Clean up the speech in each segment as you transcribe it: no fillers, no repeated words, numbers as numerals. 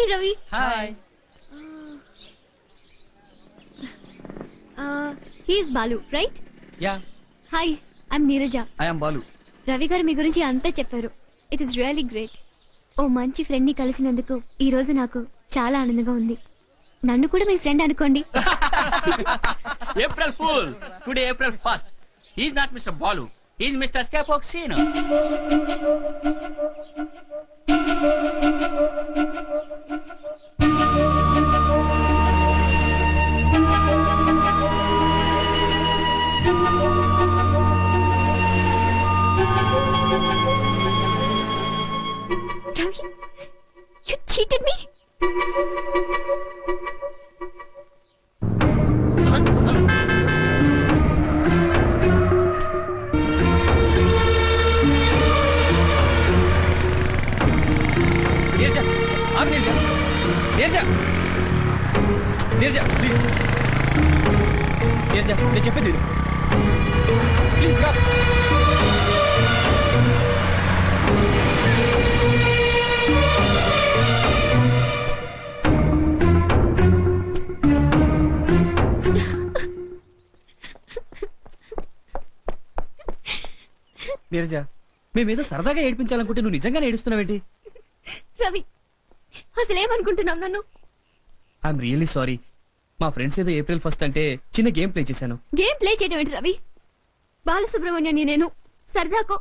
Hi Ravi. Hi. He's Balu right? Ya. Hi, I'm Neeraja. I am Balu. Ravi గారు మీ గురించి అంతా చెప్పారు. It is really great. ఓ మంచి ఫ్రెండ్ ని కలిసినందుకు ఈ రోజు నాకు చాలా ఆనందంగా ఉంది. నన్ను కూడా మీ ఫ్రెండ్ అనుకోండి. April fool. Today April first. He is not mister Balu. He is mister స్కాపోక్సినో. Ravi, you cheated me. Neeraja, ఆగు నీరజ. నీరజ, నీరజ, ప్లీజ్. నీరజ, నేను చెప్పేది విను. ప్లీజ్ రా. నీరజ, మేమేదో సరదాగా ఏడిపించాలనుకుంటే నువ్వు నిజంగానే ఏడుస్తున్నావేంటి? రవి, అసలు ఏమనుకుంటున్నావు నన్ను? I'm really sorry. మా ఫ్రెండ్స్ ఏదో ఏప్రిల్ ఫస్ట్ అంటే చిన్న గేమ్ ప్లే చేశాను. గేమ్ ప్లే చేయడం ఏంటి రవి? బాలసుబ్రహ్మణ్యాన్ని నేను సరదాకో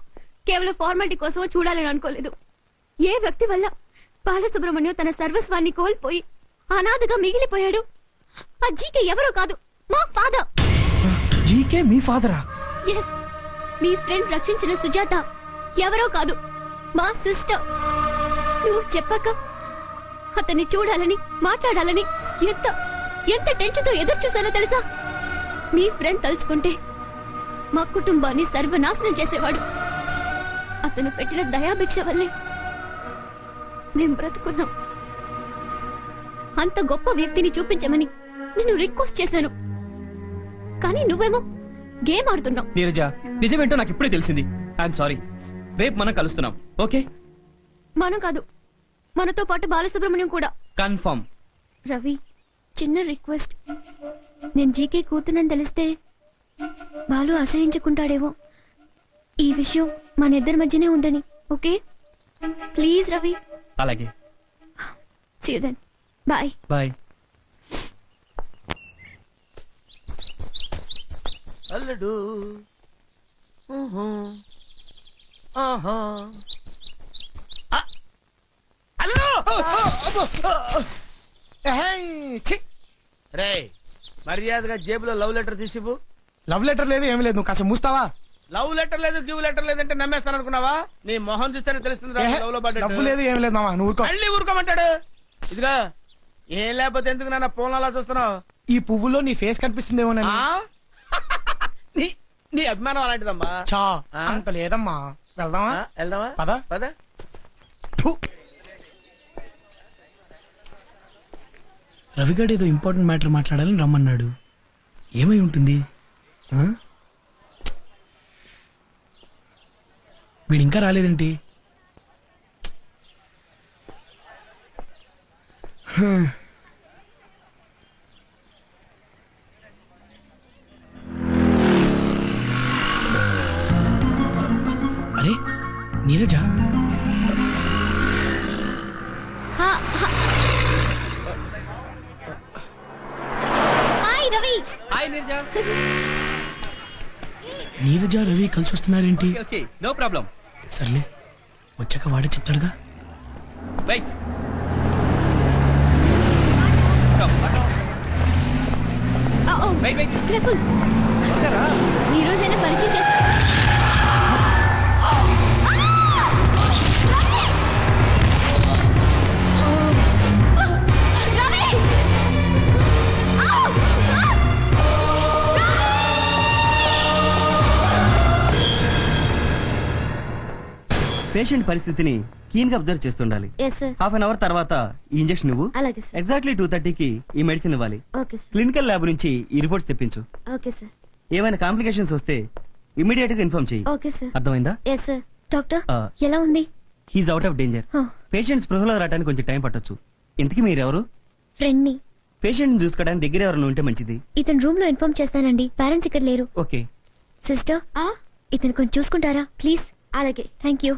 కేవలం ఫార్మాలిటీ కోసమో చూడాలని అనుకోలేదు. ఏ వ్యక్తి వల్ల బాలసుబ్రహ్మణ్యం తన సర్వస్వాన్ని కోల్పోయి అనాథగా మిగిలిపోయాడు? ఆ జీకే ఎవరో కాదు, మా ఫాదర్. జీకే మీ ఫాదరా? ఎస్, మీ ఫ్రెండ్ రక్షించిన సుజాత ఎవరో కాదు, మా సిస్టర్. నువ్వు చెప్పాక అతన్ని చూడాలని మాట్లాడాలని ఎంత ఎంత టెన్షన్ తో ఎదురు చూశానో తెలుసా? మీ ఫ్రెండ్ తలుచుకుంటే మా కుటుంబాన్ని సర్వనాశనం చేసేవాడు. అతను పెట్టిన దయాభిక్ష వల్లే మేం బ్రతుకున్నాం. అంత గొప్ప వ్యక్తిని చూపించమని నేను రిక్వెస్ట్ చేశాను, కానీ నువ్వేమో గేమ్ ఆడుతున్నావు. నీరజ, నిజమేంటో నాకు ఇప్పుడే తెలిసింది. I'm sorry. రేపు మనం కలుస్తున్నాం, ఓకే? మనం కాదు, మనతో పాటు బాలసుబ్రహ్మణ్యం కూడా. కన్ఫర్మ్. రవి, చిన్న రిక్వెస్ట్. నేను జీకే కూతునని తెలిస్తే బాలు అసహించుకుంటాడేమో. ఈ విషయం మన ఇద్దరి మధ్యనే ఉండని, ఓకే? ప్లీజ్ రవి. అలాగే. See you then. Bye. Bye. అల్లుడు ఆహా. రే, మర్యాదగా జేబులో లవ్ లెటర్ తీసివు. లవ్ లెటర్ లేదు ఏమి లేదు, నువ్వు కాస్త మూస్తావా? లవ్ లెటర్ లేదు గివ్ లెటర్ లేదంటే నమ్మేస్తాను అనుకున్నావా? నీ మొహం చూస్తేనే తెలుస్తుంది లవ్ లో డబ్బు లేదు ఏమి లేదు మామ, నువ్వు ఊరుకో. మళ్ళీ ఊరుకోమంటాడు. ఇదిగా ఏం లేకపోతే ఎందుకు నాన్న ఫోన్ అలా చూస్తున్నావు? ఈ పువ్వులో నీ ఫేస్ కనిపిస్తుందేమో. నీ నీ అభిమానం అలాంటిదమ్మా. చా అంత లేదమ్మా. వెళ్దామా? వెళ్దామా? పద పద. రవిగాడు ఏదో ఇంపార్టెంట్ మ్యాటర్ మాట్లాడాలని రమ్మన్నాడు. ఏమై ఉంటుంది? వీడు ఇంకా రాలేదేంటి? అరే నీరజ, హాయ్ రవి. హాయ్ నీరజ. నీరజ రవి కలిసి వస్తున్నారేంటి? Okay, no problem. సర్లే, వచ్చాక వాడే చెప్తాడుగా. రైట్. Wait wait. కేర్ఫుల్. ఈ రోజైనా పరిచయం చేస్తా. పేషెంట్ పరిస్థితిని కీన్ గా అబ్జర్వ్ చేస్తుండాలి. హాఫ్ అన్ అవర్ తర్వాత ఈ ఇంజెక్షన్ ఇవ్వు. ఎగ్జాక్ట్లీ 2:30కి ఈ మెడిసిన్ ఇవ్వాలి. క్లినికల్ ల్యాబ్ నుంచి ఈ రిపోర్ట్స్ తెప్పించు. ఏమైనా కాంప్లికేషన్స్ వస్తే ఇమీడియట్ గా ఇన్ఫార్మ్ చెయ్యి. అర్థమైందా? డాక్టర్ ఎలా ఉంది? He's out of danger. Patient స్పృహలో రావడానికి కొంచెం టైం పట్టొచ్చు. ఇంతకీ మీరెవరు? ఫ్రెండ్ ని. పేషెంట్ చూసుకోవడానికి దగ్గర ఎవరైనా ఉంటే మంచిది. ఇతను రూమ్ లో ఇన్ఫార్మ్ చేస్తానండి. పేరెంట్స్ ఇక్కడ లేరు. ఓకే సిస్టర్, ఇతను కొంచెం చూసుకుంటారా ప్లీజ్? అలాగే, థ్యాంక్ యూ.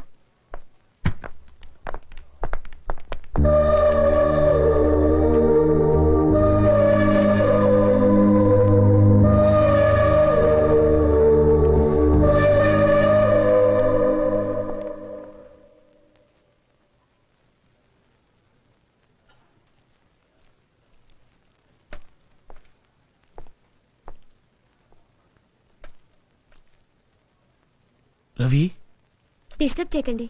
రవి, డిస్టర్బ్ చేయకండి.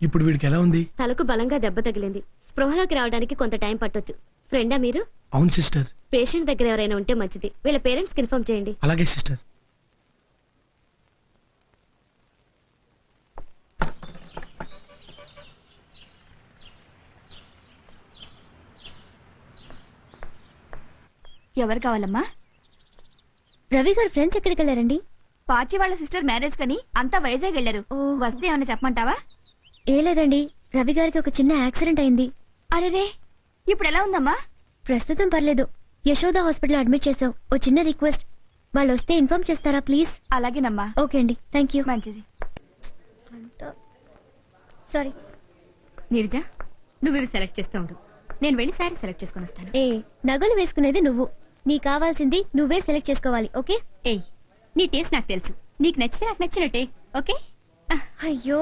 ఇప్పుడు వీడికి ఎలా ఉంది? తలకు బలంగా దెబ్బ తగిలింది. స్పృహలోకి రావడానికి కొంత టైం పట్టొచ్చు. ఫ్రెండా మీరు? అవును సిస్టర్. పేషెంట్ దగ్గర ఎవరైనా ఉంటే మంచిది. వీళ్ళ పేరెంట్స్ కి ఇన్ఫార్మ్ చేయండి. అలాగే సిస్టర్. ఎవరు కావాలమ్మా? రవి గారు ఫ్రెండ్స్ ఎక్కడికి వెళ్ళారండి? పాచి వాళ్ళ సిస్టర్ మ్యారేజ్ కని అంతా వైజాగ్ వెళ్ళారు. వస్తే ఏమన్నా చెప్పమంటావా? ఏ లేదండి, రవి గారికి ఒక చిన్న యాక్సిడెంట్ అయింది. అరేరే, ఇప్పుడు ఎలా ఉందమ్మా? ప్రస్తుతం పర్లేదు. యశోద హాస్పిటల్ అడ్మిట్ చేసాం. ఓ చిన్న రిక్వెస్ట్, వాళ్ళు వస్తే ఇన్ఫార్మ్ చేస్తారా ప్లీజ్? అలాగేనమ్మా. ఓకే అండి, థ్యాంక్ యూ. మంచిది. సారీ. నీరజ, నువ్వు ఇవి సెలెక్ట్ చేస్తూ ఉండు. నేను వెళ్ళి శారీ సెలెక్ట్ చేసుకుని వస్తాను. ఏ, నగలు వేసుకునేది నువ్వు. నీకు కావాల్సింది నువ్వే సెలెక్ట్ చేసుకోవాలి. ఓకే? ఏయ్, నీ టేస్ట్ నాకు తెలుసు. నీకు నచ్చితే నాకు నచ్చినట్టే. ఓకే? అయ్యో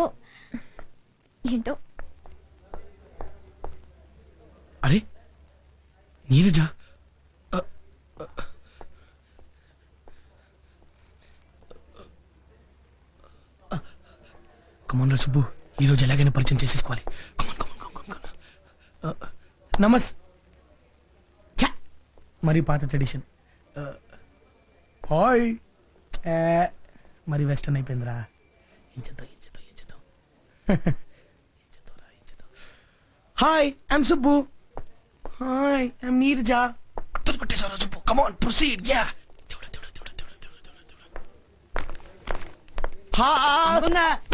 ఏంటో. అరే నీరజ, కమాన్ రా సుబ్బు, ఈ రోజు ఎలాగైనా పరిచయం చేసేసుకోవాలి. కమాన్ కమాన్ కమాన్. నమస్ మరి పాత ట్రెడిషన్. హాయ్. మరి వెస్టర్న్ అయిపోయిందిరా. ఏం చేద్దాం ఏం చేద్దాం ఏం చేద్దాం ఏం చేద్దాంరా ఏం చేద్దాం. Hi, I'm Subbu. Hi, I'm Neeraja. కొట్టేశారా సుబ్బు? Come on proceed. యా.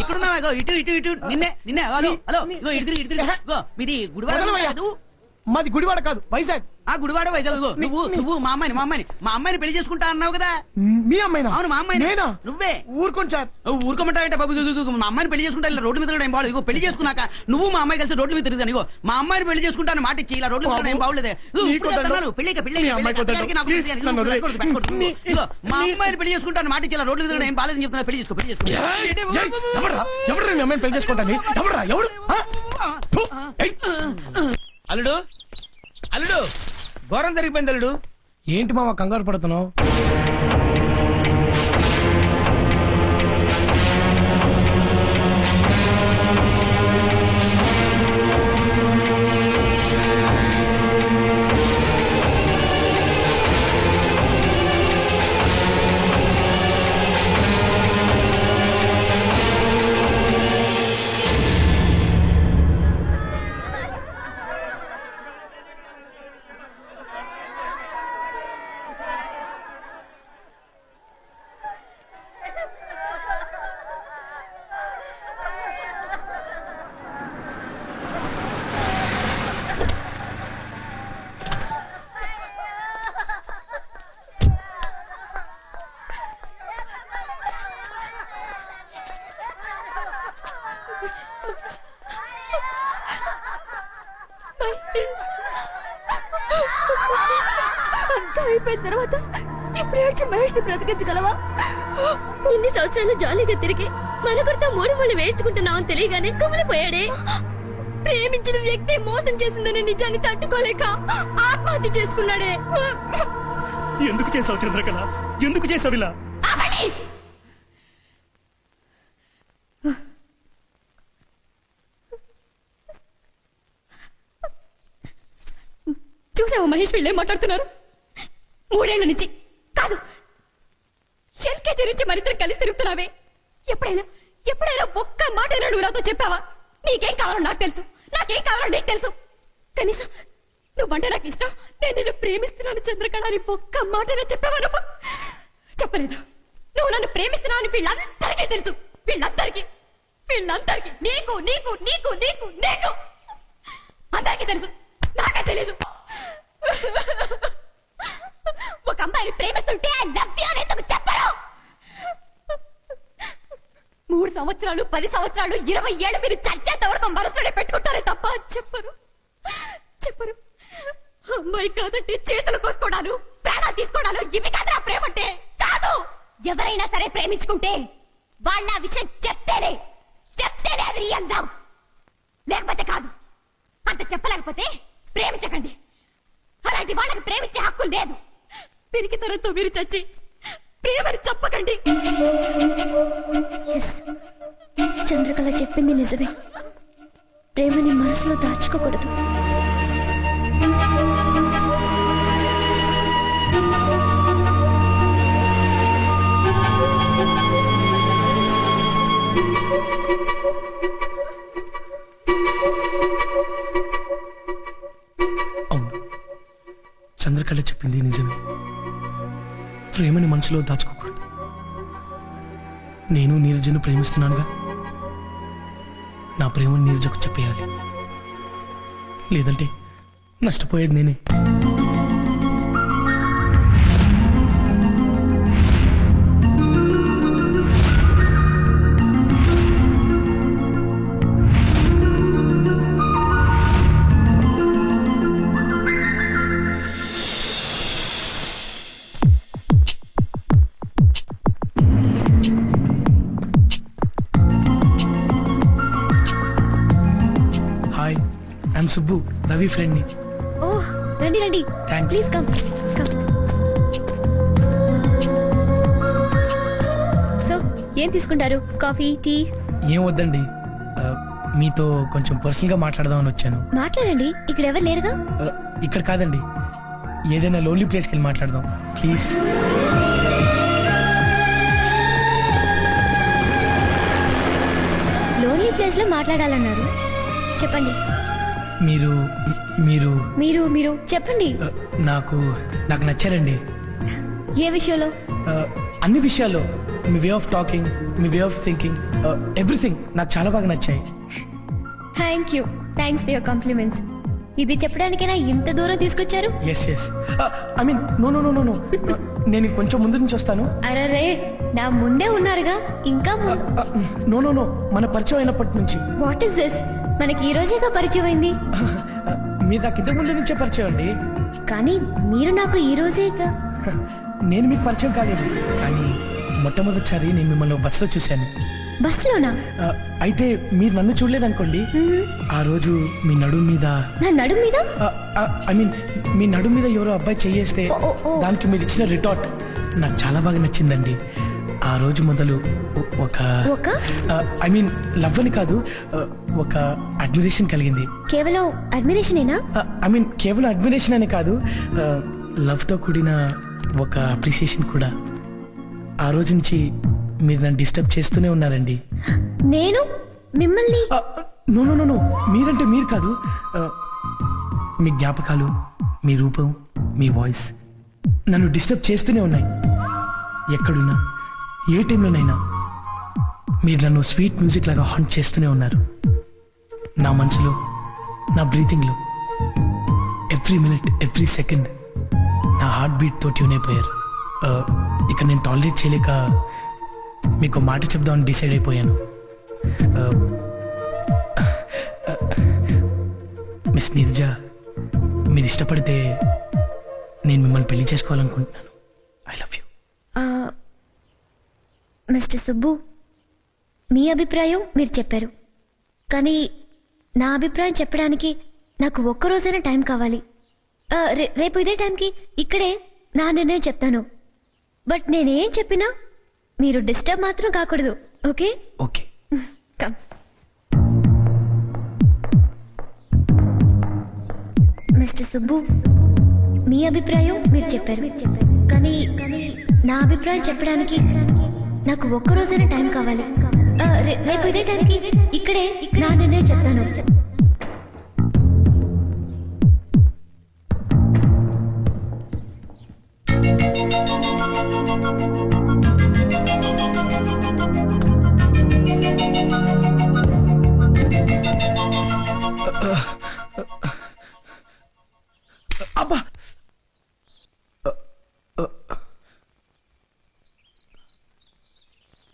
ఇక్కడున్నావా? ఇటు ఇటు ఇటు నిన్నే నిన్నే. హలో హలో, ఇగో ఇటు తిరిగి, ఇటు తిరిగి. ఇగో మీది గుడివాడ కాదు? మాది గుడివాడ కాదు, వైజాగ్. ఆ గుడివాడ వైజాగ్. ఇగో నువ్వు మా అమ్మాయిని పెళ్లి చేసుకుంటా అన్నావు కదా? మీ అమ్మాయినా? అవును, మా అమ్మాయి. నేనా? నువ్వే. ఊరుకోండి సార్. ఊరుకోమంటావేంట బాబు? మా అమ్మాయిని పెళ్లి చేసుకుంటా ఇలా రోడ్డు మీద ఏం బాగలేదు. ఇగో పెళ్లి చేసుకున్నాక నువ్వు మా అమ్మాయి కలిసి రోడ్డు మీద తిరుగుతాను. ఇగో మా అమ్మాయిని పెళ్లి చేసుకుంటాను మాట ఇచ్చి ఇలా రోడ్డు మీద ఏం బాగలేదే. మా అమ్మాయిని పెళ్లి చేసుకుంటాను మాట ఇచ్చి ఇలా రోడ్డు మీద ఏం బాగాలేదని చెప్తున్నా. పెళ్లి చేసుకో, పెళ్లి చేసుకో. ఎవరు మీ అమ్మాయిని పెళ్లి చేసుకుంటాను? ఎవరు ఎవరు? అల్లుడు అల్లుడు, ఘోరం జరిగిపోయింది అల్లుడు. ఏంటి మామ కంగారు పడుతున్నావు? అయిపోయిన తర్వాత ఇప్పుడు ఏడ్చి మహేష్ ని బ్రతికించగలవా? ఇన్ని సంవత్సరాలు జాలీగా తిరిగి మనకొడతా మూడు ముళ్ళు వేయించుకుంటున్నామని తెలియగానే కుమిలిపోయాడే. ప్రేమించిన వ్యక్తి మోసం చేసిందనే నిజాన్ని తట్టుకోలేక ఆత్మహత్య చేసుకున్నాడే. ఎందుకు చేసావు చంద్రకళ? ఎందుకు చేసావు ఇలా? చూసావా మహేష్, వీళ్ళేం మాట్లాడుతున్నారు? 3 ఏళ్ల నుంచి కాదు, ఎల్కేజీ నుంచి మరిద్దరు కలిసి తిరుగుతున్నావే. ఎప్పుడైనా ఒక్క మాట నువ్వు నాతో చెప్పావా? నీకేం కావాలో నాకు తెలుసు, నాకేం కావాలో నీకు తెలుసు. కనీసం నువ్వంటే నాకు ఇష్టం, నేను నిన్ను ప్రేమిస్తున్నాను చంద్రకళ అని ఒక్క మాటనే చెప్పావా? నువ్వు చెప్పలేదు. నువ్వు నన్ను ప్రేమిస్తున్నావు అని వీళ్ళందరికీ తెలుసు. వీళ్ళందరికీ నీకు నీకు నీకు నీకు నీకు అందరికీ తెలుసు. నాకే తెలీదు. ఒక అమ్మాయిని ప్రేమిస్తుంటే ఐ లవ్ యు అని ఎందుకు చెప్పరు? 3 సంవత్సరాలు 10 సంవత్సరాలు 20 ఏళ్ళు మీరు చచ్చేంత వరకు మనసులోనే పెట్టుకుంటారే తప్ప చెప్పరు. అమ్మాయి కాదంటే చేతులు కోసుకోవడాలు, ప్రాణాలు తీసుకోవడాలు ఇవి కాదురా ప్రేమ అంటే. కాదు, ఎవరైనా సరే ప్రేమించుకుంటే వాళ్ళ విషయం చెప్తేనే అది రియల్ లవ్, లేకపోతే కాదు. అంత చెప్పలేకపోతే ప్రేమించకండి. అలాంటి వాళ్ళకి ప్రేమించే హక్కు లేదు. పెరిగితనంతో మీరు చచ్చి ప్రేమని చెప్పకండి. చంద్రకళ చెప్పింది నిజమే. ప్రేమని మనసులో దాచుకోకూడదు. అవును, చంద్రకళ చెప్పింది నిజమే. ప్రేమని మనసులో దాచుకోకూడదు. నేను నీరజను ప్రేమిస్తున్నానుగా. నా ప్రేమను నీరజకు చెప్పేయాలి, లేదంటే నష్టపోయేది నేనే. సుబ్బు, రవి ఫ్రెండ్ ని. ఓహ్, రండి రండి. థాంక్స్. Please come. సో ఏం తీసుకుంటారు? Coffee, tea? ఏం వద్దండి, మీతో కొంచెం పర్సనల్ గా మాట్లాడదామని వచ్చాను. మాట్లాడండి, ఇక్కడ ఎవరు లేరుగా. ఇక్కడ కాదండి, ఏదైనా లోన్లీ ప్లేస్కి వెళ్ళి మాట్లాడదాం ప్లీజ్. లోన్లీ ప్లేస్ లో మాట్లాడాలన్నారు, చెప్పండి. మీరు మీరు మీరు మీరు చెప్పండి. నాకు నచ్చారండి. ఏ విషయంలో? అన్ని విషయాల్లో. మీ వే ఆఫ్ టాకింగ్, మీ వే ఆఫ్ థింకింగ్, ఎవ్రీథింగ్ నాకు చాలా బాగా నచ్చాయి. Thanks for your compliments. ఇది చెప్పడానికైనా ఇంత దూరం తీసుకొచ్చారు? Yes I mean no. నేను కొంచెం ముందు నుంచి వస్తాను. అరే, నా ముందే ఉన్నారుగా, ఇంకా నో మన పరిచయం అయినప్పటి నుంచి. What is this? మనకి ఈ రోజేగా పరిచయం అయింది. మీరు నాకు ఇంతకు ముందు నుంచే పరిచయం అండి. కానీ మీరు నాకు ఈ రోజేగా. నేను మీకు పరిచయం కాలేదు, కానీ మొట్టమొదటిసారి నేను మిమ్మల్ని బస్సులో చూశాను. బస్సులోనా? అయితే మీరు నన్ను చూడలేదనుకోండి. ఆ రోజు మీ నడుము మీద, నా నడుము మీద ఐ మీన్ మీ నడుము మీద ఎవరో అబ్బాయి చెయ్యేస్తే దానికి మీరు ఇచ్చిన రిటార్ట్ నాకు చాలా బాగా నచ్చిందండి. ఆ రోజు మొదలు ఒక ఐ మీన్ లవ్ అని కాదు, ఒక అడ్మిరేషన్ కలిగింది. కేవలం అడ్మిరేషనేనా? ఐ మీన్ కేవలం అడ్మిరేషన్ అనే కాదు, లవ్ తో కూడిన ఒక అప్రిసియేషన్ కూడా. ఆ రోజు నుంచి మీరు నన్ను డిస్టర్బ్ చేస్తూనే ఉన్నారండి. నేను మిమ్మల్ని? నో మీరంటే మీరు కాదు. మీ జ్ఞాపకాలు, మీ రూపం, మీ వాయిస్ నన్ను డిస్టర్బ్ చేస్తూనే ఉన్నాయి. ఎక్కడున్నా, ఏ టైంలోనైనా మీరు నన్ను స్వీట్ మ్యూజిక్ లాగా హాంట్ చేస్తూనే ఉన్నారు. నా మనసులో, నా బ్రీతింగ్లో, ఎవ్రీ మినిట్, ఎవ్రీ సెకండ్ నా హార్ట్ బీట్తో ట్యూన్ అయిపోయారు. ఇక నేను టాలరేట్ చేయలేక మీకు మాట చెప్దామని డిసైడ్ అయిపోయాను. మిస్ నీరజ, మీరు ఇష్టపడితే నేను మిమ్మల్ని పెళ్లి చేసుకోవాలనుకుంటున్నాను. I love you. Mister Subbu, మీ అభిప్రాయం మీరు చెప్పారు, కానీ నా అభిప్రాయం చెప్పడానికి నాకు ఒక్కరోజైనా టైం కావాలి. రేపు ఇదే టైంకి ఇక్కడే నా నిర్ణయం చెప్తాను. బట్ నేనేం చెప్పినా మీరు డిస్టర్బ్ మాత్రం కాకూడదు. Okay? Okay. Come. Mister Subbu, మీ అభిప్రాయం మీరు చెప్పారు, కానీ నా అభిప్రాయం చెప్పడానికి నాకు ఒక్కరోజైనా టైం కావాలి. రేపు ఇదే టైంకి ఇక్కడే నా నిర్ణయం చెప్తాను.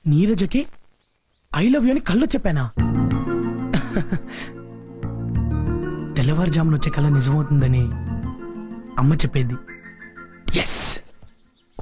నీరజకి ఐ లవ్ యూ అని కళ్ళు చెప్పానా? తెల్లవారుజామున వచ్చే కళ నిజమవుతుందని అమ్మ చెప్పేది. ఎస్